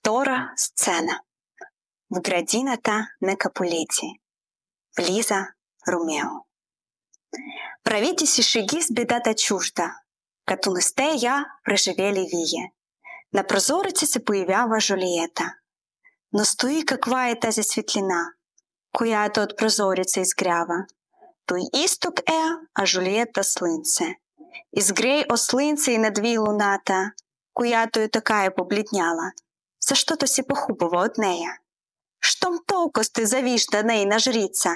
Втора сцена. В градината на Капулети. Влиза Ромео. Правите си шеги с бедата чужда, като не сте я преживели вие. На прозореца се появява Жулиета. Но стои каква е тази светлина, която от прозореца изгрява. Той изток е, а Жулиета слънце. Изгрей о слънце и надвий луната, която и така е побледняла, защото си похубава от нея. Щом толкова сте завижда нейна жрица,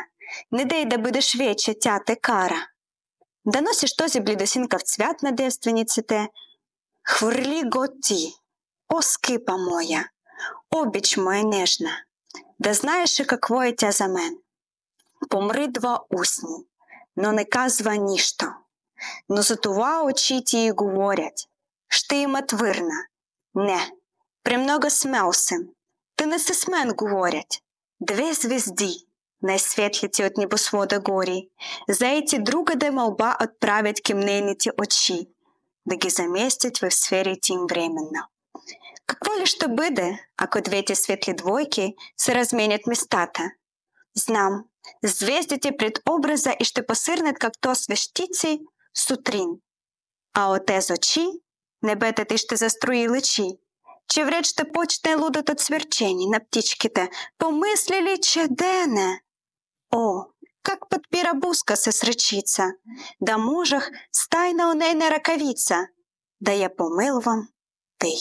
не дей да бъдеш вече, тя те кара. Да носиш този бледосинкав цвят на девствениците, хвърли го ти, о скъпа моя, обич моя нежна, да знаеш какво е тя за мен. Помридва устни, но не казва нищо, но за това очите й говорят. Ще имат върна. Не, премного смел съм. Та не с мен говорят. Две звезди, най-светлите от небосвода гори, заети другаде молба отправят към нейните очи, да ги заместят в сферите им временно. Какво ли ще бъде, ако двете светли двойки се разменят местата? Знам, звездите пред образа и ще посърнат както свещици сутрин. А от тези очи небето ти ще застрои лъчи, че вред ще почне лудото цвърчение на птичките. Помислили, че дене? О, как подпира буска с ръчица, да можех стайна у нейна ръкавица, да я помилвам тъй.